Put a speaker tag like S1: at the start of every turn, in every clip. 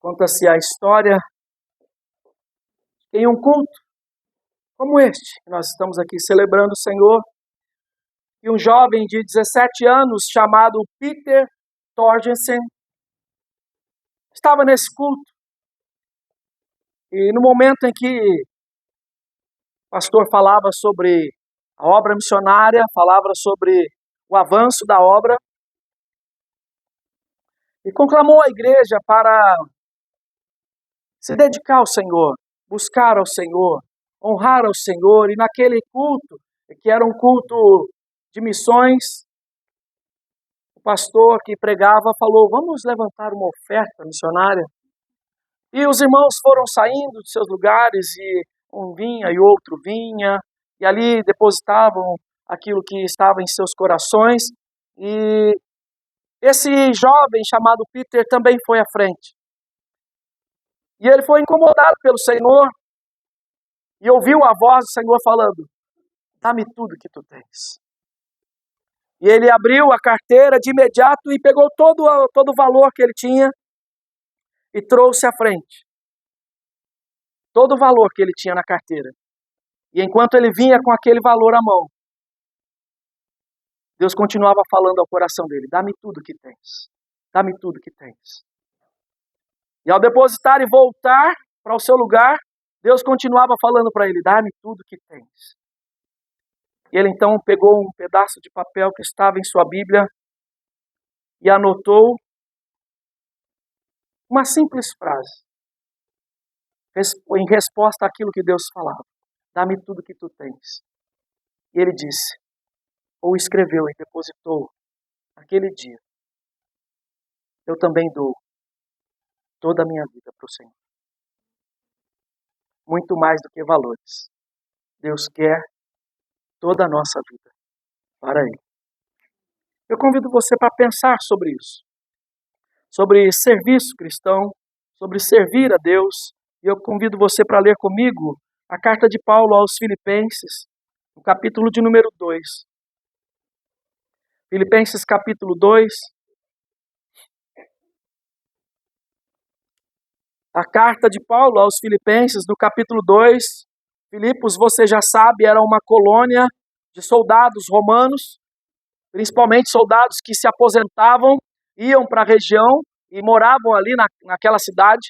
S1: Conta-se a história em um culto como este, que nós estamos aqui celebrando o Senhor, e um jovem de 17 anos chamado Peter Torgersen estava nesse culto. E no momento em que o pastor falava sobre a obra missionária, falava sobre o avanço da obra, e conclamou a igreja para se dedicar ao Senhor, buscar ao Senhor, honrar ao Senhor. E naquele culto, que era um culto de missões, o pastor que pregava falou: vamos levantar uma oferta missionária. E os irmãos foram saindo de seus lugares, e um vinha e outro vinha, e ali depositavam aquilo que estava em seus corações. E esse jovem chamado Peter também foi à frente. E ele foi incomodado pelo Senhor, e ouviu a voz do Senhor falando: dá-me tudo que tu tens. E ele abriu a carteira de imediato e pegou todo o valor que ele tinha e trouxe à frente. Todo o valor que ele tinha na carteira. E enquanto ele vinha com aquele valor à mão, Deus continuava falando ao coração dele: dá-me tudo que tens. Dá-me tudo que tens. E ao depositar e voltar para o seu lugar, Deus continuava falando para ele: dá-me tudo que tens. E ele então pegou um pedaço de papel que estava em sua Bíblia e anotou uma simples frase, em resposta àquilo que Deus falava: dá-me tudo que tu tens. E ele disse, ou escreveu e depositou aquele dia: eu também dou toda a minha vida para o Senhor. Muito mais do que valores, Deus quer toda a nossa vida para Ele. Eu convido você para pensar sobre isso, sobre serviço cristão, sobre servir a Deus. E eu convido você para ler comigo a carta de Paulo aos Filipenses, no capítulo de número 2. Filipenses capítulo 2. A carta de Paulo aos Filipenses, no capítulo 2. Filipos, você já sabe, era uma colônia de soldados romanos, principalmente soldados que se aposentavam, iam para a região e moravam ali naquela cidade.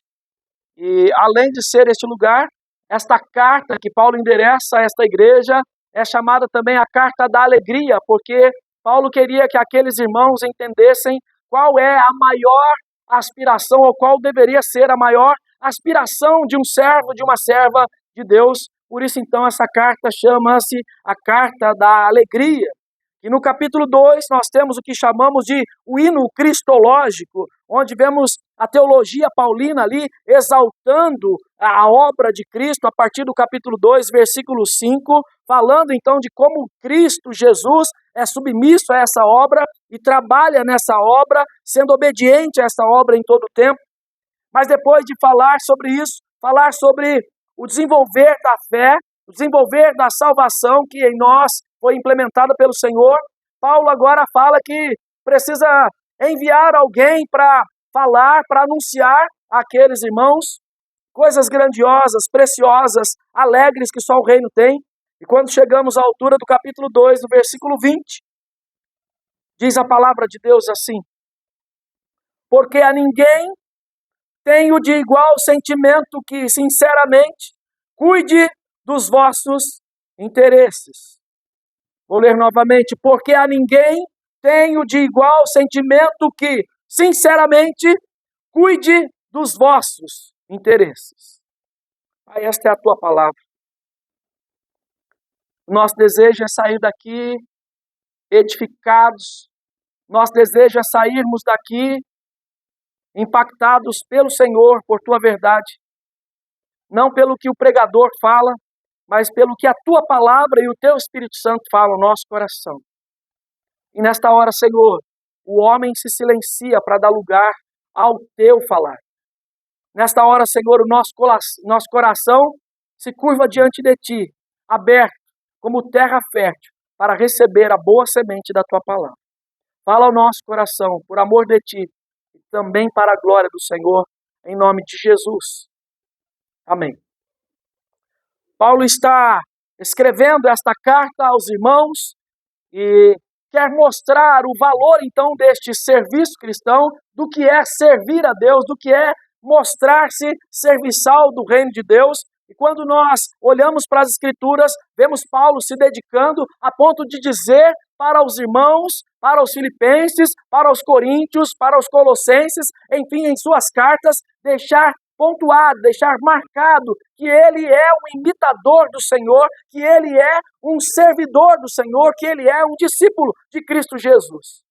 S1: E além de ser este lugar, esta carta que Paulo endereça a esta igreja é chamada também a carta da alegria, porque Paulo queria que aqueles irmãos entendessem qual é a maior aspiração, ou qual deveria ser a maior aspiração de um servo, de uma serva de Deus. Por isso, então, essa carta chama-se a carta da alegria. E no capítulo 2, nós temos o que chamamos de o hino cristológico, onde vemos a teologia paulina ali exaltando a obra de Cristo, a partir do capítulo 2, versículo 5, falando então de como Cristo Jesus é submisso a essa obra e trabalha nessa obra, sendo obediente a essa obra em todo o tempo. Mas depois de falar sobre isso, falar sobre o desenvolver da fé, o desenvolver da salvação que em nós foi implementada pelo Senhor, Paulo agora fala que precisa enviar alguém para falar, para anunciar àqueles irmãos coisas grandiosas, preciosas, alegres que só o reino tem. E quando chegamos à altura do capítulo 2, no versículo 20, diz a palavra de Deus assim: porque a ninguém tenho de igual sentimento que, sinceramente, cuide dos vossos interesses. Vou ler novamente. Porque a ninguém tenho de igual sentimento que, sinceramente, cuide dos vossos interesses. Pai, esta é a tua palavra. O nosso desejo é sair daqui edificados. Nosso desejo é sairmos daqui impactados pelo Senhor, por tua verdade. Não pelo que o pregador fala, mas pelo que a tua palavra e o teu Espírito Santo falam no nosso coração. E nesta hora, Senhor, o homem se silencia para dar lugar ao teu falar. Nesta hora, Senhor, o nosso coração se curva diante de ti, aberto, como terra fértil, para receber a boa semente da tua palavra. Fala ao nosso coração, por amor de ti, e também para a glória do Senhor. em nome de Jesus. Amém. Paulo está escrevendo esta carta aos irmãos e quer mostrar o valor, então, deste serviço cristão, do que é servir a Deus, do que é mostrar-se serviçal do reino de Deus. E quando nós olhamos para as Escrituras, vemos Paulo se dedicando a ponto de dizer para os irmãos, para os filipenses, para os coríntios, para os colossenses, enfim, em suas cartas, deixar pontuado, deixar marcado que ele é um imitador do Senhor, que ele é um servidor do Senhor, que ele é um discípulo de Cristo Jesus.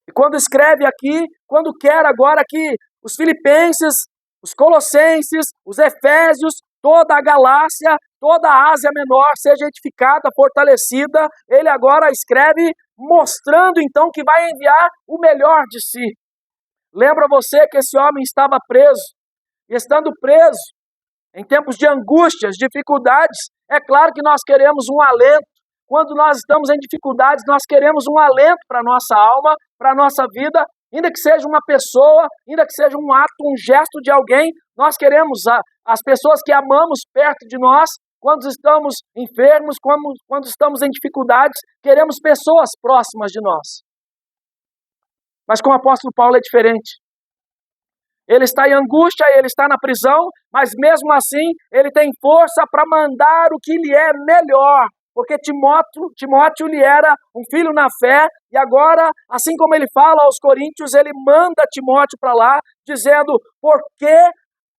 S1: E quando escreve aqui, quando quer agora que os filipenses, os colossenses, os efésios, toda a Galácia, toda a Ásia Menor seja edificada, fortalecida, ele agora escreve mostrando então que vai enviar o melhor de si. Lembra você que esse homem estava preso, e estando preso, em tempos de angústias, dificuldades, é claro que nós queremos um alento. Quando nós estamos em dificuldades, nós queremos um alento para a nossa alma, para a nossa vida, ainda que seja uma pessoa, ainda que seja um ato, um gesto de alguém, nós queremos as pessoas que amamos perto de nós, quando estamos enfermos, quando estamos em dificuldades, queremos pessoas próximas de nós. Mas com o apóstolo Paulo é diferente. Ele está em angústia, ele está na prisão, mas mesmo assim ele tem força para mandar o que lhe é melhor. Porque Timóteo lhe era um filho na fé, e agora, assim como ele fala aos coríntios, ele manda Timóteo para lá, dizendo, porque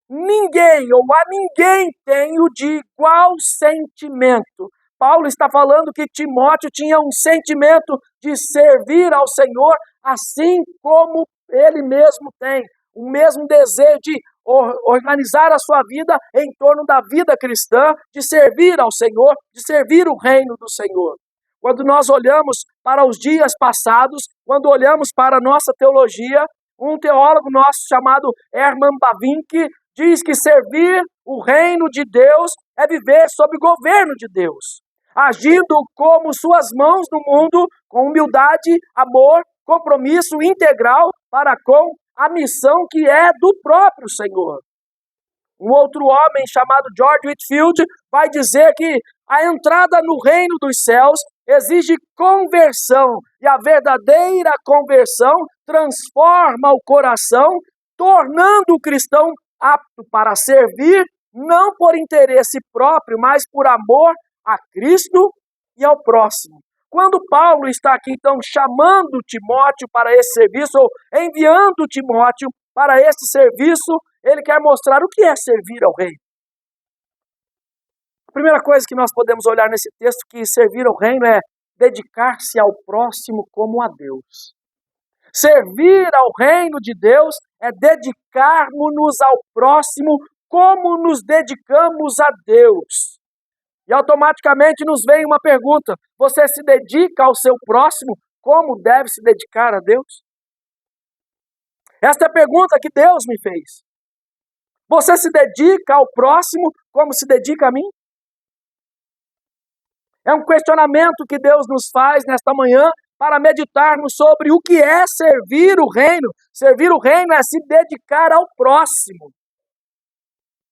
S1: ninguém, ou a ninguém tenho de igual sentimento. Paulo está falando que Timóteo tinha um sentimento de servir ao Senhor, assim como ele mesmo tem. O mesmo desejo de organizar a sua vida em torno da vida cristã, de servir ao Senhor, de servir o reino do Senhor. Quando nós olhamos para os dias passados, quando olhamos para a nossa teologia, um teólogo nosso chamado Herman Bavinck diz que servir o reino de Deus é viver sob o governo de Deus, agindo como suas mãos no mundo, com humildade, amor, compromisso integral para com a missão que é do próprio Senhor. Um outro homem chamado George Whitefield vai dizer que a entrada no reino dos céus exige conversão, e a verdadeira conversão transforma o coração, tornando o cristão apto para servir, não por interesse próprio, mas por amor a Cristo e ao próximo. Quando Paulo está aqui, então, chamando Timóteo para esse serviço, ou enviando Timóteo para esse serviço, ele quer mostrar o que é servir ao reino. A primeira coisa que nós podemos olhar nesse texto, que servir ao reino é dedicar-se ao próximo como a Deus. Servir ao reino de Deus é dedicarmos-nos ao próximo como nos dedicamos a Deus. E automaticamente nos vem uma pergunta: você se dedica ao seu próximo como deve se dedicar a Deus? Esta é a pergunta que Deus me fez. Você se dedica ao próximo como se dedica a mim? É um questionamento que Deus nos faz nesta manhã para meditarmos sobre o que é servir o reino. Servir o reino é se dedicar ao próximo.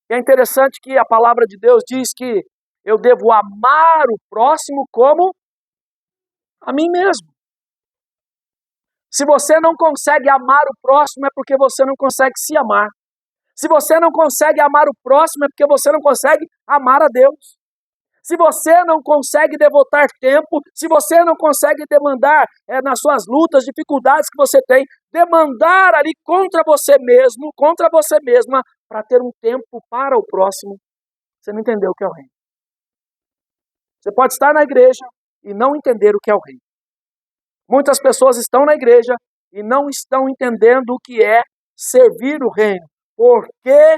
S1: E é interessante que a palavra de Deus diz que eu devo amar o próximo como a mim mesmo. Se você não consegue amar o próximo, é porque você não consegue se amar. Se você não consegue amar o próximo, é porque você não consegue amar a Deus. Se você não consegue devotar tempo, se você não consegue demandar nas suas lutas, dificuldades que você tem, demandar ali contra você mesmo, contra você mesma, para ter um tempo para o próximo, você não entendeu o que é o reino. Você pode estar na igreja e não entender o que é o reino. Muitas pessoas estão na igreja e não estão entendendo o que é servir o reino, porque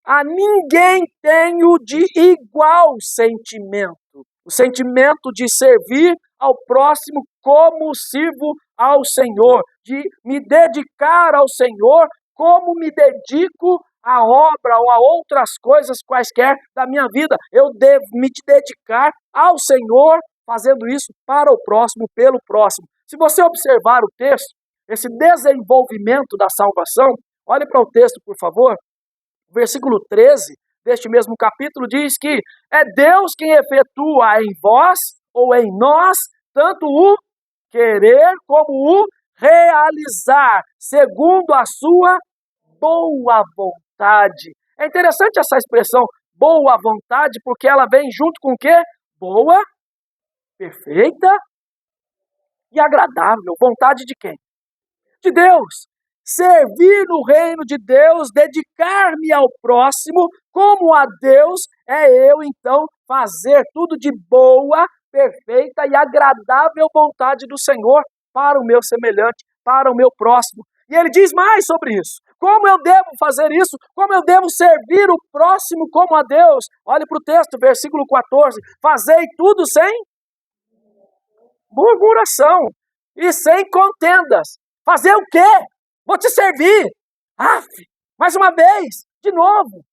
S1: a ninguém tenho de igual sentimento. O sentimento de servir ao próximo como sirvo ao Senhor, de me dedicar ao Senhor como me dedico à obra ou a outras coisas quaisquer da minha vida. Eu devo me dedicar ao Senhor fazendo isso para o próximo, pelo próximo. Se você observar o texto, esse desenvolvimento da salvação, Olhe para o texto, por favor. O versículo 13 deste mesmo capítulo diz que é Deus quem efetua em vós ou em nós tanto o querer como o realizar, segundo a sua boa vontade. É interessante essa expressão, boa vontade, porque ela vem junto com o quê? Boa, perfeita e agradável. Vontade de quem? De Deus. Servir no reino de Deus, dedicar-me ao próximo, como a Deus, é eu então fazer tudo de boa, perfeita e agradável vontade do Senhor para o meu semelhante, para o meu próximo. E ele diz mais sobre isso. Como eu devo fazer isso? Como eu devo servir o próximo como a Deus? Olhe para o texto, versículo 14. Fazei tudo sem murmuração e sem contendas. Fazer o quê? Vou te servir. Mais uma vez, de novo.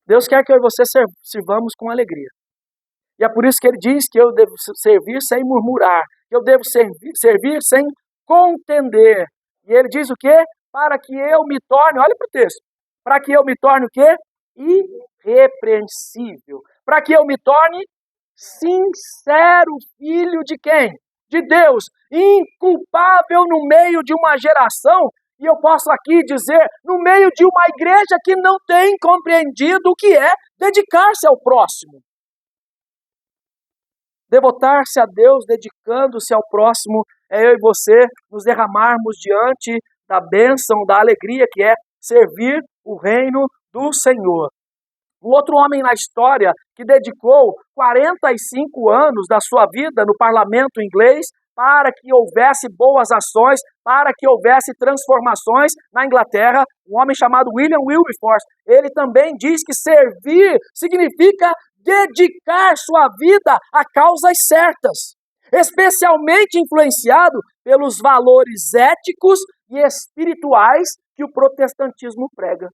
S1: Deus quer que eu e você sirvamos com alegria. E é por isso que ele diz que eu devo servir sem murmurar. Que eu devo servir sem contender. E ele diz o quê? Para que eu me torne, olha para o texto. Para que eu me torne o quê? Irrepreensível. Para que eu me torne sincero filho de quem? De Deus, inculpável no meio de uma geração, e eu posso aqui dizer, no meio de uma igreja que não tem compreendido o que é dedicar-se ao próximo. Devotar-se a Deus, dedicando-se ao próximo, é eu e você nos derramarmos diante da bênção, da alegria que é servir o reino do Senhor. Um outro homem na história que dedicou 45 anos da sua vida no parlamento inglês para que houvesse boas ações, para que houvesse transformações na Inglaterra, um homem chamado William Wilberforce. Ele também diz que servir significa dedicar sua vida a causas certas, especialmente influenciado pelos valores éticos e espirituais que o protestantismo prega.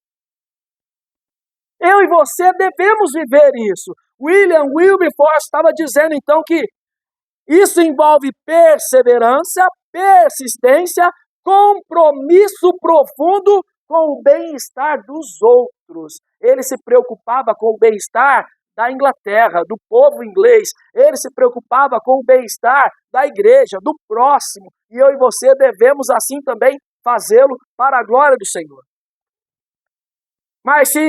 S1: Eu e você devemos viver isso. William Wilberforce estava dizendo então que isso envolve perseverança, persistência, compromisso profundo com o bem-estar dos outros. Ele se preocupava com o bem-estar da Inglaterra, do povo inglês. Ele se preocupava com o bem-estar da igreja, do próximo. E eu e você devemos assim também fazê-lo para a glória do Senhor. Mas se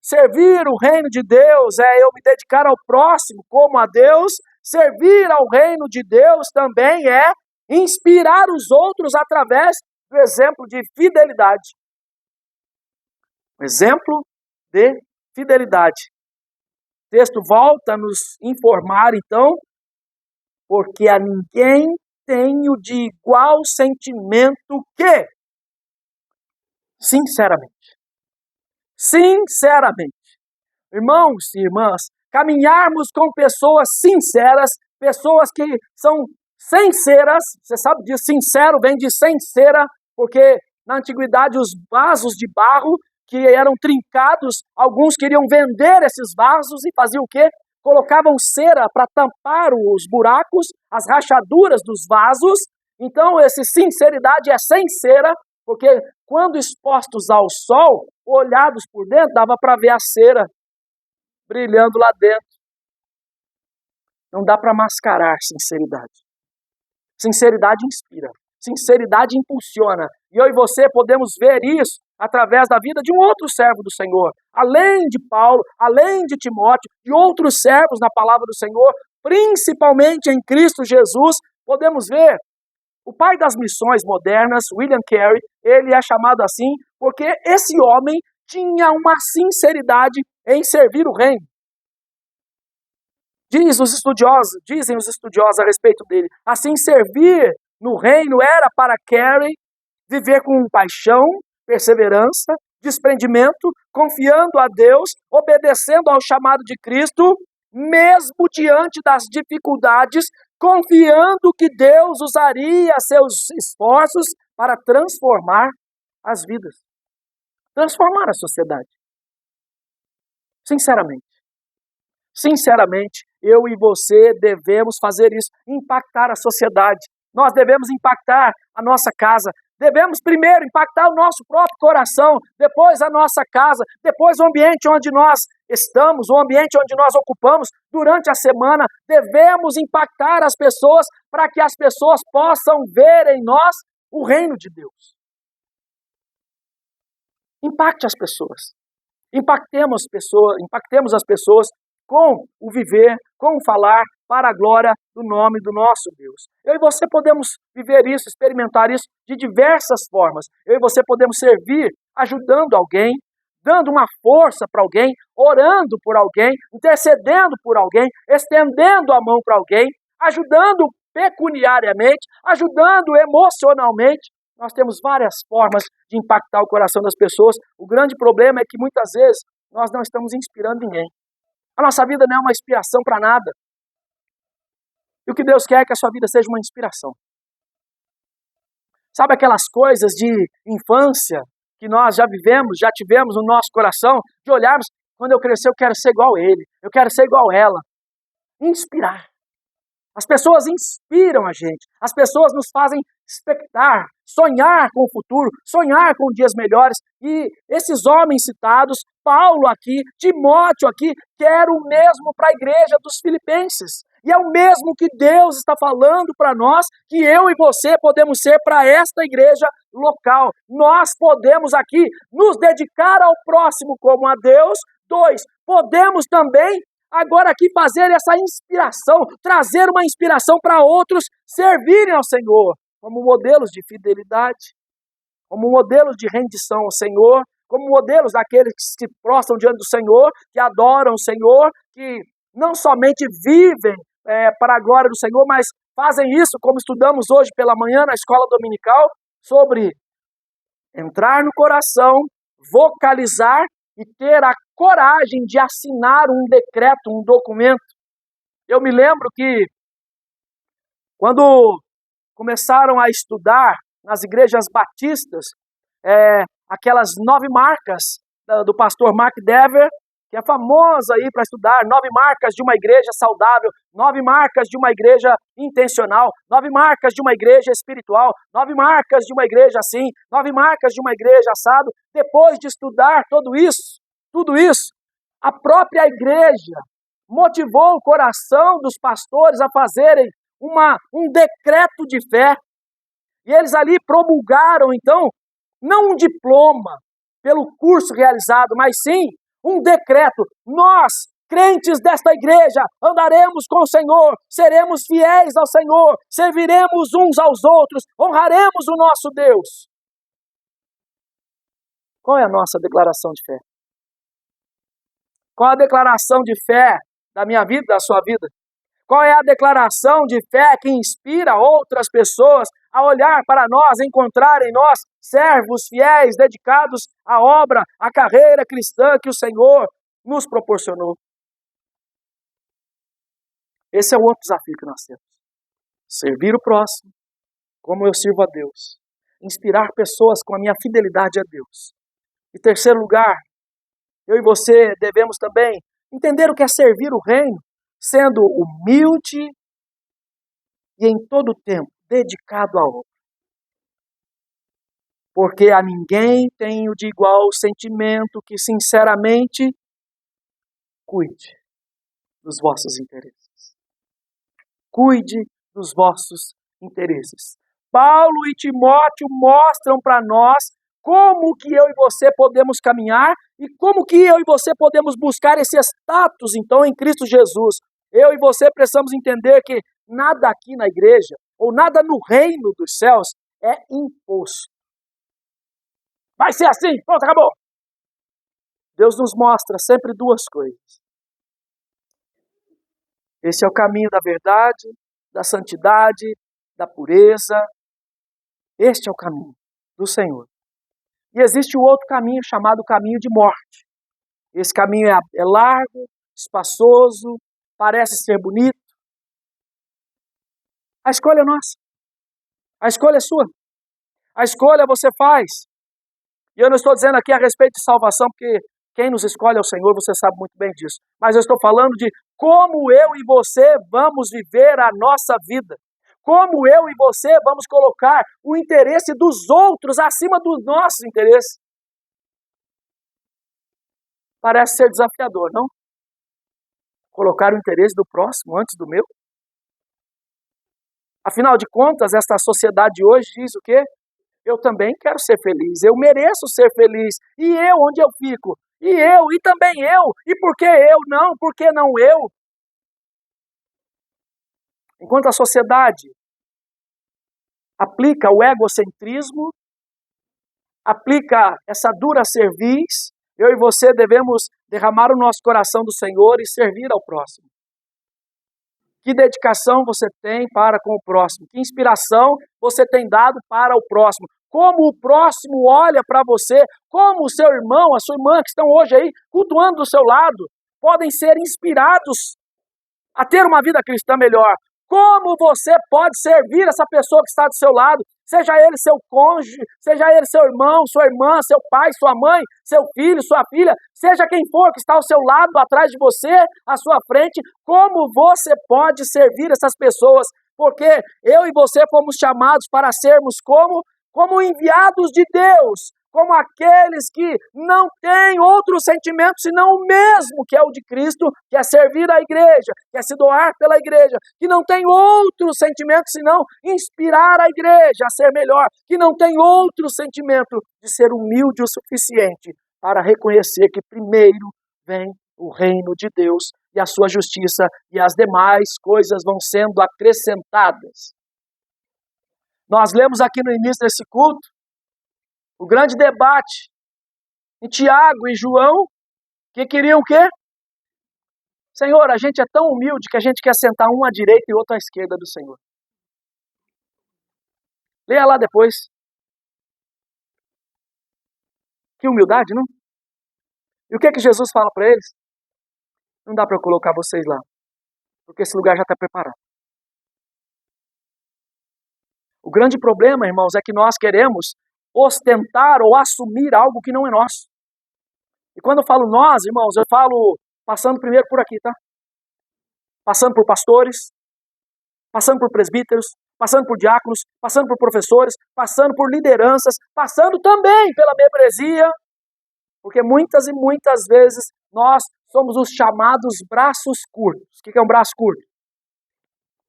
S1: servir o reino de Deus é eu me dedicar ao próximo como a Deus, servir ao reino de Deus também é inspirar os outros através do exemplo de fidelidade. Exemplo de fidelidade. O texto volta a nos informar, então, porque a ninguém tenho de igual sentimento que, sinceramente, irmãos e irmãs, caminharmos com pessoas sinceras, pessoas que são sinceras, você sabe disso, sincero vem de sincera, porque na antiguidade os vasos de barro que eram trincados, alguns queriam vender esses vasos e faziam o quê? Colocavam cera para tampar os buracos, as rachaduras dos vasos. Então, essa sinceridade é sem cera, porque quando expostos ao sol, olhados por dentro, dava para ver a cera brilhando lá dentro. Não dá para mascarar sinceridade. Sinceridade inspira. Sinceridade impulsiona. E eu e você podemos ver isso através da vida de um outro servo do Senhor. Além de Paulo, além de Timóteo, de outros servos na palavra do Senhor, principalmente em Cristo Jesus, podemos ver o pai das missões modernas, William Carey, ele é chamado assim porque esse homem tinha uma sinceridade em servir o reino. Dizem os estudiosos a respeito dele. Assim, servir no reino era para Carey viver com paixão, perseverança, desprendimento, confiando a Deus, obedecendo ao chamado de Cristo, mesmo diante das dificuldades, confiando que Deus usaria seus esforços para transformar as vidas, transformar a sociedade. Sinceramente, eu e você devemos fazer isso, impactar a sociedade. Nós devemos impactar a nossa casa, devemos primeiro impactar o nosso próprio coração, depois a nossa casa, depois o ambiente onde nós estamos, o ambiente onde nós ocupamos durante a semana. Devemos impactar as pessoas para que as pessoas possam ver em nós o reino de Deus. Impacte as pessoas. Impactemos as pessoas com o viver, com o falar, para a glória do nome do nosso Deus. Eu e você podemos viver isso, experimentar isso de diversas formas. Eu e você podemos servir ajudando alguém, dando uma força para alguém, orando por alguém, intercedendo por alguém, estendendo a mão para alguém, ajudando pecuniariamente, ajudando emocionalmente. Nós temos várias formas de impactar o coração das pessoas. O grande problema é que muitas vezes nós não estamos inspirando ninguém. A nossa vida não é uma inspiração para nada. E o que Deus quer é que a sua vida seja uma inspiração. Sabe aquelas coisas de infância que nós já vivemos, já tivemos no nosso coração, de olharmos, quando eu crescer eu quero ser igual a ele, eu quero ser igual a ela. Inspirar. As pessoas inspiram a gente, as pessoas nos fazem expectar, sonhar com o futuro, sonhar com dias melhores. E esses homens citados, Paulo aqui, Timóteo aqui, quer o mesmo para a igreja dos Filipenses. E é o mesmo que Deus está falando para nós, que eu e você podemos ser para esta igreja local. Nós podemos aqui nos dedicar ao próximo como a Deus. 2, podemos também agora aqui fazer essa inspiração, trazer uma inspiração para outros servirem ao Senhor, como modelos de fidelidade, como modelos de rendição ao Senhor, como modelos daqueles que se prostram diante do Senhor, que adoram o Senhor, que não somente vivem para a glória do Senhor, mas fazem isso, como estudamos hoje pela manhã na escola dominical, sobre entrar no coração, vocalizar e ter a coragem de assinar um decreto, um documento. Eu me lembro que quando começaram a estudar nas igrejas batistas, aquelas 9 marcas do pastor Mark Dever, que é famoso aí para estudar, 9 marcas de uma igreja saudável, 9 marcas de uma igreja intencional, 9 marcas de uma igreja espiritual, 9 marcas de uma igreja assim, 9 marcas de uma igreja assado. Depois de estudar tudo isso, a própria igreja motivou o coração dos pastores a fazerem um decreto de fé. E eles ali promulgaram, então, não um diploma pelo curso realizado, mas sim um decreto. Nós, crentes desta igreja, andaremos com o Senhor, seremos fiéis ao Senhor, serviremos uns aos outros, honraremos o nosso Deus. Qual é a nossa declaração de fé? Qual a declaração de fé da minha vida, da sua vida? Qual é a declaração de fé que inspira outras pessoas a olhar para nós, encontrar em nós servos fiéis, dedicados à obra, à carreira cristã que o Senhor nos proporcionou? Esse é o outro desafio que nós temos. Servir o próximo como eu sirvo a Deus. Inspirar pessoas com a minha fidelidade a Deus. Em terceiro lugar, eu e você devemos também entender o que é servir o reino, sendo humilde e em todo o tempo dedicado à obra. Porque a ninguém tenho de igual sentimento que sinceramente cuide dos vossos interesses. Cuide dos vossos interesses. Paulo e Timóteo mostram para nós como que eu e você podemos caminhar e como que eu e você podemos buscar esse status, então, em Cristo Jesus. Eu e você precisamos entender que nada aqui na igreja, ou nada no reino dos céus, é imposto. Vai ser assim, pronto, acabou. Deus nos mostra sempre duas coisas. Esse é o caminho da verdade, da santidade, da pureza. Este é o caminho do Senhor. E existe o outro caminho chamado caminho de morte. Esse caminho é largo, espaçoso, parece ser bonito. A escolha é nossa. A escolha é sua. A escolha você faz. E eu não estou dizendo aqui a respeito de salvação, porque quem nos escolhe é o Senhor, você sabe muito bem disso. Mas eu estou falando de como eu e você vamos viver a nossa vida. Como eu e você vamos colocar o interesse dos outros acima dos nossos interesses? Parece ser desafiador, não? Colocar o interesse do próximo antes do meu? Afinal de contas, esta sociedade de hoje diz o quê? Eu também quero ser feliz, eu mereço ser feliz. E eu, onde eu fico? E eu, e também eu. E por que eu? Não, por que não eu? Enquanto a sociedade aplica o egocentrismo, aplica essa dura cerviz, eu e você devemos derramar o nosso coração do Senhor e servir ao próximo. Que dedicação você tem para com o próximo? Que inspiração você tem dado para o próximo? Como o próximo olha para você? Como o seu irmão, a sua irmã que estão hoje aí cultuando do seu lado, podem ser inspirados a ter uma vida cristã melhor? Como você pode servir essa pessoa que está do seu lado? Seja ele seu cônjuge, seja ele seu irmão, sua irmã, seu pai, sua mãe, seu filho, sua filha, seja quem for que está ao seu lado, atrás de você, à sua frente, como você pode servir essas pessoas? Porque eu e você fomos chamados para sermos como enviados de Deus, como aqueles que não têm outro sentimento senão o mesmo que é o de Cristo, que é servir a igreja, que é se doar pela igreja, que não tem outro sentimento senão inspirar a igreja a ser melhor, que não tem outro sentimento de ser humilde o suficiente para reconhecer que primeiro vem o reino de Deus e a sua justiça, e as demais coisas vão sendo acrescentadas. Nós lemos aqui no início desse culto o grande debate em Tiago e João, que queriam o quê? Senhor, a gente é tão humilde que a gente quer sentar um à direita e outro à esquerda do Senhor. Leia lá depois. Que humildade, não? E o que Jesus fala para eles? Não dá para eu colocar vocês lá, porque esse lugar já está preparado. O grande problema, irmãos, é que nós queremos ostentar ou assumir algo que não é nosso. E quando eu falo nós, irmãos, eu falo passando primeiro por aqui, tá? Passando por pastores, passando por presbíteros, passando por diáconos, passando por professores, passando por lideranças, passando também pela membresia, porque muitas e muitas vezes nós somos os chamados braços curtos. O que é um braço curto?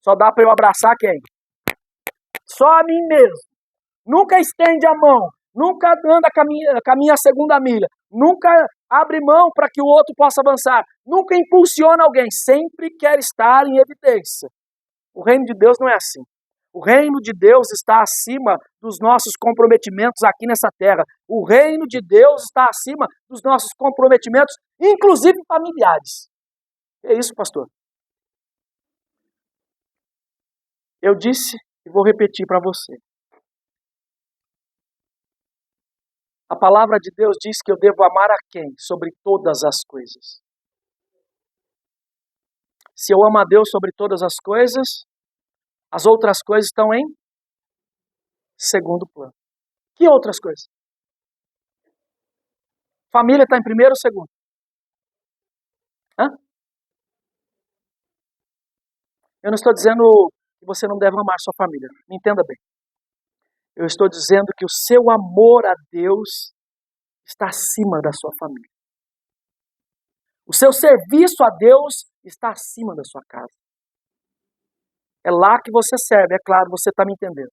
S1: Só dá para eu abraçar quem? Só a mim mesmo. Nunca estende a mão, nunca anda caminha a segunda milha, nunca abre mão para que o outro possa avançar, nunca impulsiona alguém, sempre quer estar em evidência. O reino de Deus não é assim. O reino de Deus está acima dos nossos comprometimentos aqui nessa terra. O reino de Deus está acima dos nossos comprometimentos, inclusive familiares. É isso, pastor. Eu disse e vou repetir para você. A palavra de Deus diz que eu devo amar a quem? Sobre todas as coisas. Se eu amo a Deus sobre todas as coisas, as outras coisas estão em segundo plano. Que outras coisas? Família está em primeiro ou segundo? Hã? Eu não estou dizendo que você não deve amar sua família. Me entenda bem. Eu estou dizendo que o seu amor a Deus está acima da sua família. O seu serviço a Deus está acima da sua casa. É lá que você serve, é claro, você está me entendendo.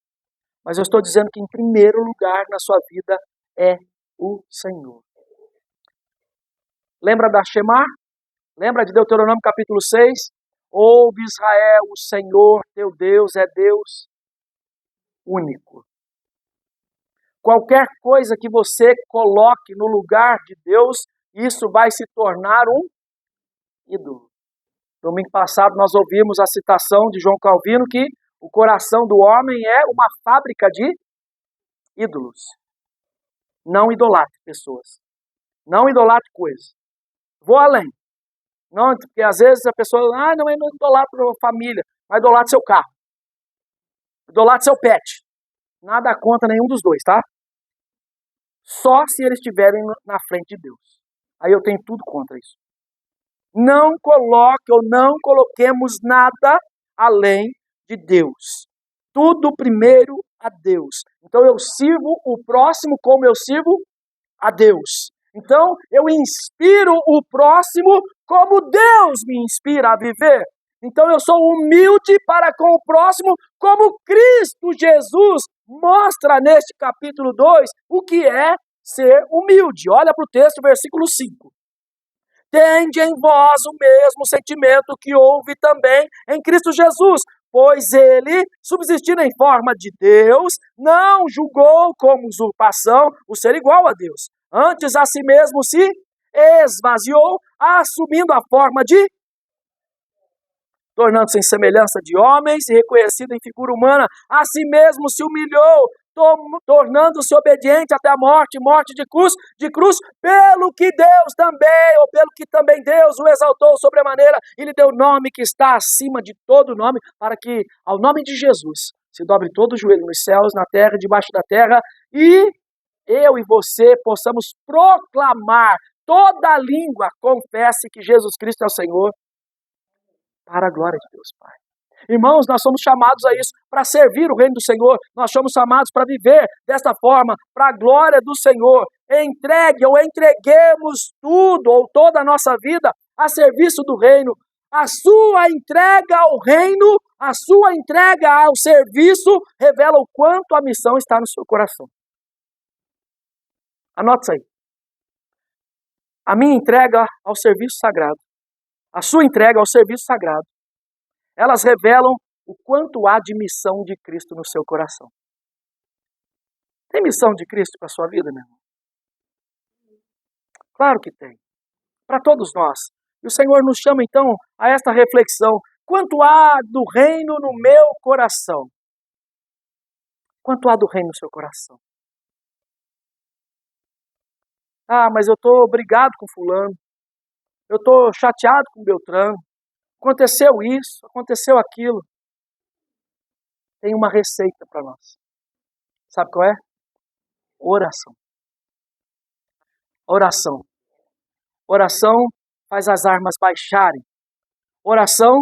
S1: Mas eu estou dizendo que em primeiro lugar na sua vida é o Senhor. Lembra da Shema? Lembra de Deuteronômio capítulo 6? Ouve Israel, o Senhor teu Deus é Deus único. Qualquer coisa que você coloque no lugar de Deus, isso vai se tornar um ídolo. Domingo passado nós ouvimos a citação de João Calvino que o coração do homem é uma fábrica de ídolos. Não idolatre pessoas. Não idolatre coisas. Vou além. Não, porque às vezes a pessoa, não idolatra a família, mas idolatra seu carro. Idolatra seu pet. Nada contra nenhum dos dois, tá? Só se eles estiverem na frente de Deus. Aí eu tenho tudo contra isso. Não coloque ou não coloquemos nada além de Deus. tudo primeiro a Deus. Então eu sirvo o próximo como eu sirvo a Deus. Então eu inspiro o próximo como Deus me inspira a viver. Então eu sou humilde para com o próximo, como Cristo Jesus mostra neste capítulo 2 o que é ser humilde. Olha para o texto, versículo 5. Tende em vós o mesmo sentimento que houve também em Cristo Jesus, pois ele, subsistindo em forma de Deus, não julgou como usurpação o ser igual a Deus. Antes a si mesmo se esvaziou, assumindo a forma de tornando-se em semelhança de homens e reconhecido em figura humana, a si mesmo se humilhou, tornando-se obediente até a morte, morte de cruz, pelo que Deus também, ou pelo que também Deus o exaltou sobremaneira, e lhe deu o nome que está acima de todo nome, para que ao nome de Jesus se dobre todo o joelho nos céus, na terra, debaixo da terra, e eu e você possamos proclamar, toda a língua confesse que Jesus Cristo é o Senhor, para a glória de Deus, Pai. Irmãos, nós somos chamados a isso, para servir o reino do Senhor. Nós somos chamados para viver desta forma, para a glória do Senhor. Entregue ou entreguemos tudo ou toda a nossa vida a serviço do reino. A sua entrega ao reino, a sua entrega ao serviço, revela o quanto a missão está no seu coração. Anote isso aí. A minha entrega ao serviço sagrado, a sua entrega ao serviço sagrado, elas revelam o quanto há de missão de Cristo no seu coração. Tem missão de Cristo para a sua vida, meu irmão? Claro que tem. Para todos nós. E o Senhor nos chama então a esta reflexão. Quanto há do reino no meu coração? Quanto há do reino no seu coração? Ah, mas eu estou brigado com fulano. Eu estou chateado com Beltrano. Aconteceu isso, aconteceu aquilo. Tem uma receita para nós. Sabe qual é? Oração. Oração. Oração faz as armas baixarem. Oração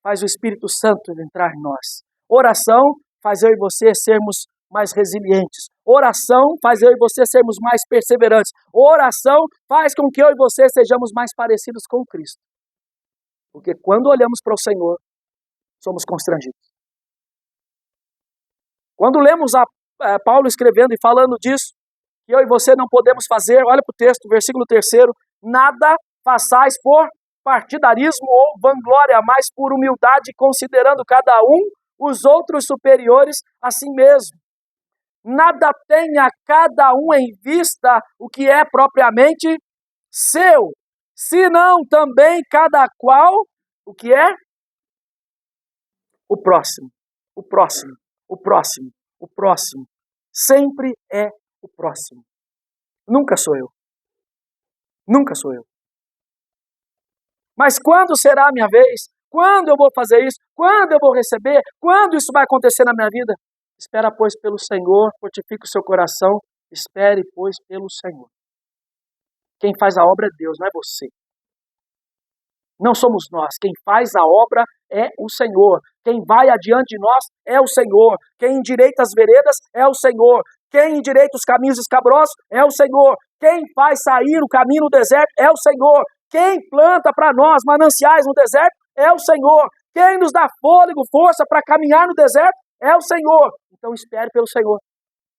S1: faz o Espírito Santo entrar em nós. Oração faz eu e você sermos mais resilientes. Oração faz eu e você sermos mais perseverantes. Oração faz com que eu e você sejamos mais parecidos com Cristo. Porque quando olhamos para o Senhor, somos constrangidos. Quando lemos Paulo escrevendo e falando disso, que eu e você não podemos fazer, olha para o texto, versículo 3, nada façais por partidarismo ou vanglória, mas por humildade, considerando cada um os outros superiores a si mesmo. Nada tenha cada um em vista o que é propriamente seu, senão também cada qual, o que é? O próximo, o próximo, o próximo, o próximo. Sempre é o próximo. Nunca sou eu. Nunca sou eu. Mas quando será a minha vez? Quando eu vou fazer isso? Quando eu vou receber? Quando isso vai acontecer na minha vida? Espera, pois, pelo Senhor, fortifique o seu coração. Espere, pois, pelo Senhor. Quem faz a obra é Deus, não é você. Não somos nós. Quem faz a obra é o Senhor. Quem vai adiante de nós é o Senhor. Quem endireita as veredas é o Senhor. Quem endireita os caminhos escabrosos é o Senhor. Quem faz sair o caminho no deserto é o Senhor. Quem planta para nós mananciais no deserto é o Senhor. Quem nos dá fôlego, força para caminhar no deserto é o Senhor. Então espere pelo Senhor.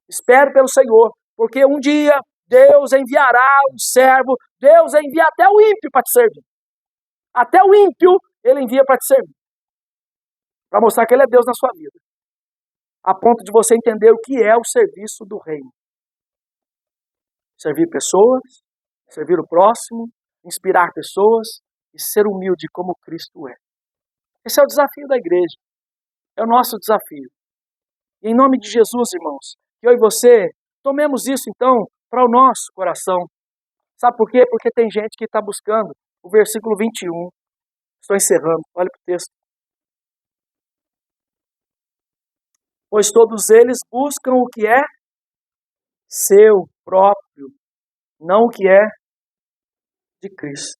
S1: Espere pelo Senhor. Porque um dia Deus enviará um servo. Deus envia até o ímpio para te servir. Até o ímpio Ele envia para te servir. Para mostrar que Ele é Deus na sua vida. A ponto de você entender o que é o serviço do reino. Servir pessoas, servir o próximo, inspirar pessoas e ser humilde como Cristo é. Esse é o desafio da igreja. É o nosso desafio. E em nome de Jesus, irmãos, que eu e você tomemos isso então para o nosso coração. Sabe por quê? Porque tem gente que está buscando o versículo 21. Estou encerrando. Olha para o texto. Pois todos eles buscam o que é seu próprio, não o que é de Cristo.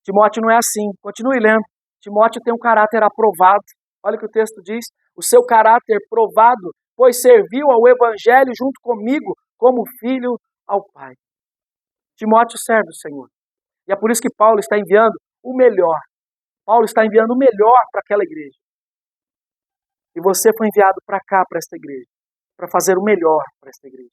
S1: Timóteo não é assim. Continue lendo. Timóteo tem um caráter aprovado. Olha o que o texto diz. o seu caráter provado, pois serviu ao Evangelho junto comigo como filho ao Pai. Timóteo serve o Senhor. E é por isso que Paulo está enviando o melhor. Paulo está enviando o melhor para aquela igreja. E você foi enviado para cá, para esta igreja, para fazer o melhor para esta igreja.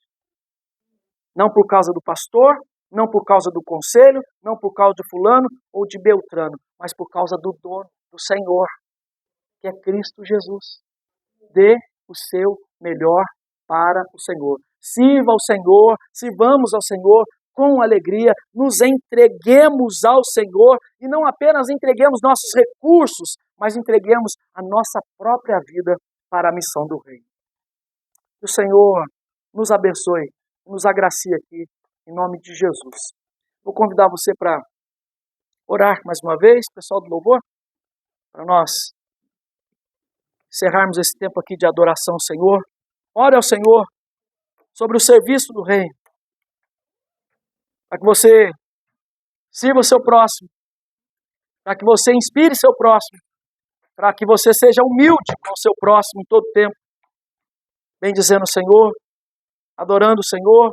S1: Não por causa do pastor, não por causa do conselho, não por causa de fulano ou de Beltrano, mas por causa do dono, do Senhor, que é Cristo Jesus. Dê o seu melhor para o Senhor. Sirva ao Senhor, sirvamos ao Senhor com alegria, nos entreguemos ao Senhor e não apenas entreguemos nossos recursos, mas entreguemos a nossa própria vida para a missão do Reino. Que o Senhor nos abençoe, nos agracie aqui, em nome de Jesus. Vou convidar você para orar mais uma vez, pessoal do louvor, para nós encerrarmos esse tempo aqui de adoração ao Senhor. Ore ao Senhor sobre o serviço do Reino, para que você sirva o seu próximo, para que você inspire seu próximo, para que você seja humilde com o seu próximo em todo tempo, bendizendo o Senhor, adorando o Senhor,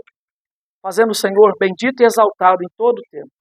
S1: fazendo o Senhor bendito e exaltado em todo tempo.